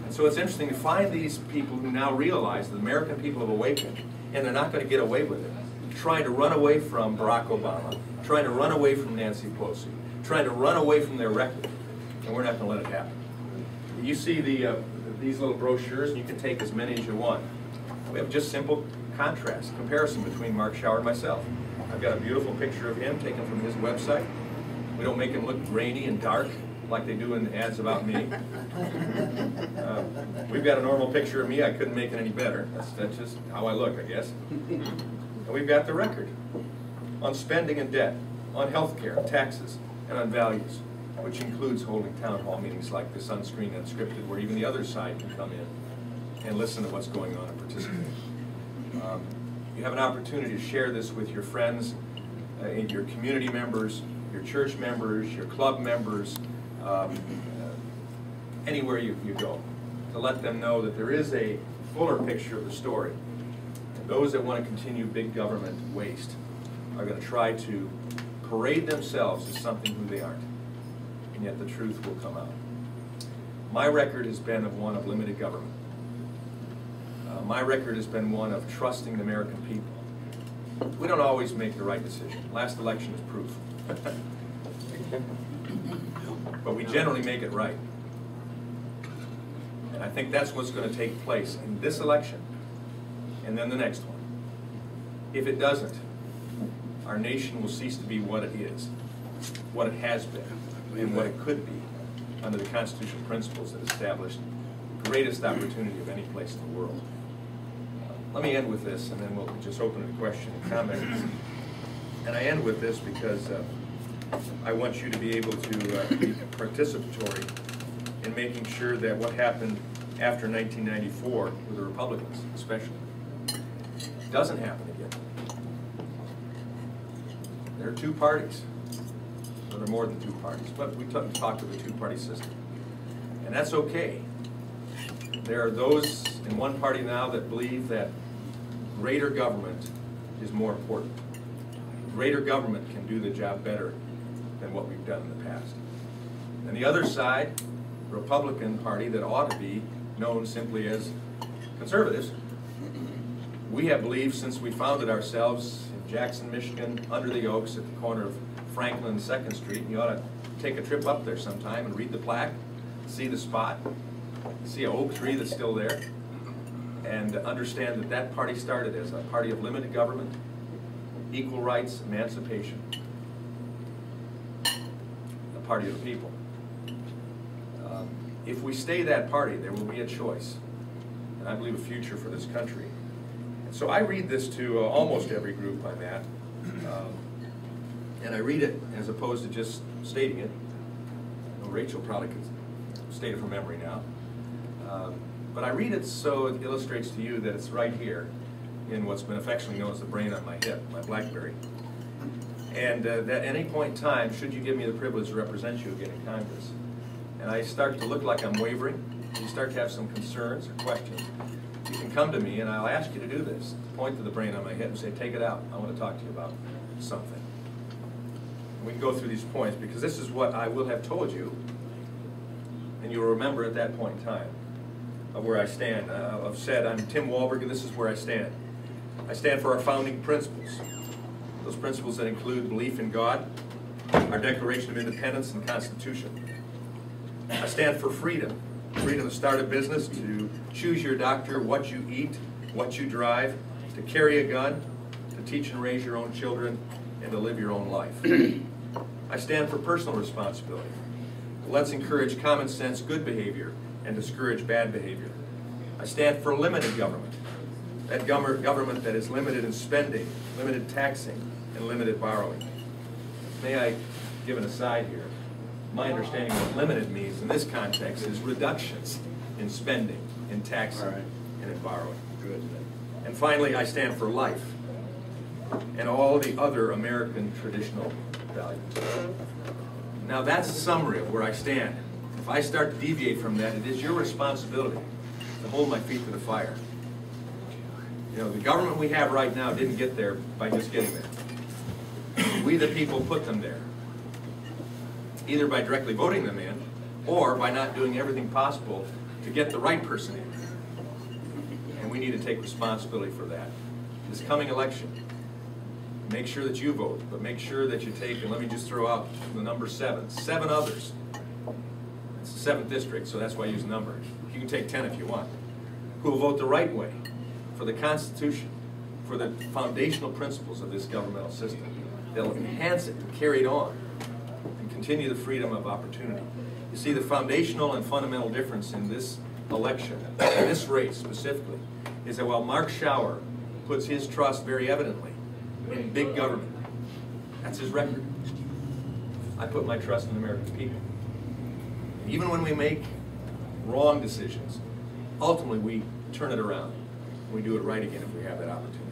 And so it's interesting to find these people who now realize that the American people have awakened, and they're not going to get away with it, trying to run away from Barack Obama, trying to run away from Nancy Pelosi, trying to run away from their record, and we're not going to let it happen. You see these little brochures, and you can take as many as you want. We have just simple contrast, comparison between Mark Schauer and myself. I've got a beautiful picture of him taken from his website. We don't make him look grainy and dark like they do in the ads about me. We've got a normal picture of me. I couldn't make it any better. That's just how I look, I guess. And we've got the record on spending and debt, on health care, taxes, and on values, which includes holding town hall meetings like this unscreened, unscripted, where even the other side can come in and listen to what's going on and participate. You have an opportunity to share this with your friends, your community members, your church members, your club members, anywhere you go, to let them know that there is a fuller picture of the story. And those that want to continue big government waste are going to try to parade themselves as something who they aren't. And yet the truth will come out. My record has been one of limited government. My record has been one of trusting the American people. We don't always make the right decision. Last election is proof. But we generally make it right. And I think that's what's going to take place in this election and then the next one. If it doesn't, our nation will cease to be what it is, what it has been, and what it could be under the constitutional principles that established the greatest opportunity of any place in the world. Let me end with this, and then we'll just open to question and comments. And I end with this because I want you to be able to be participatory in making sure that what happened after 1994 with the Republicans, especially, doesn't happen again. There are two parties. Well, there are more than two parties, but we talk of a two-party system. And that's okay. There are those in one party now that believe that greater government is more important. Greater government can do the job better than what we've done in the past. And the other side, the Republican Party, that ought to be known simply as conservatives, we have believed since we founded ourselves in Jackson, Michigan, under the oaks at the corner of Franklin and 2nd Street, and you ought to take a trip up there sometime and read the plaque, see the spot, see an oak tree that's still there, and understand that that party started as a party of limited government, equal rights, emancipation, a party of the people. If we stay that party, there will be a choice, and I believe a future for this country. And so I read this to almost every group I'm at, and I read it as opposed to just stating it. Well, Rachel probably could state it from memory now. But I read it so it illustrates to you that it's right here in what's been affectionately known as the brain on my hip, my BlackBerry. And that at any point in time, should you give me the privilege to represent you again in Congress, and I start to look like I'm wavering, you start to have some concerns or questions, you can come to me and I'll ask you to do this. Point to the brain on my hip and say, take it out. I want to talk to you about something. And we can go through these points because this is what I will have told you, and you'll remember at that point in time of where I stand. I've said, I'm Tim Walberg, and this is where I stand. I stand for our founding principles. Those principles that include belief in God, our Declaration of Independence and Constitution. I stand for freedom. Freedom to start a business, to choose your doctor, what you eat, what you drive, to carry a gun, to teach and raise your own children, and to live your own life. I stand for personal responsibility. Let's encourage common sense, good behavior, and discourage bad behavior. I stand for limited government. That government that is limited in spending, limited taxing, and limited borrowing. May I give an aside here? My understanding of what limited means in this context is reductions in spending, in taxing, and in borrowing. Good. And finally, I stand for life and all the other American traditional values. Now that's a summary of where I stand. If I start to deviate from that, it is your responsibility to hold my feet to the fire. You know, the government we have right now didn't get there by just getting there. We the people put them there, either by directly voting them in or by not doing everything possible to get the right person in. And we need to take responsibility for that. This coming election, make sure that you vote, but make sure that you take, and let me just throw out the number 7 others. It's the 7th district, so that's why I use number. You can take 10 if you want, who will vote the right way for the Constitution, for the foundational principles of this governmental system. They'll enhance it and carry it on and continue the freedom of opportunity. You see, the foundational and fundamental difference in this election, in this race specifically, is that while Mark Schauer puts his trust very evidently in big government, that's his record, I put my trust in the American people. And even when we make wrong decisions, ultimately we turn it around. We do it right again if we have that opportunity.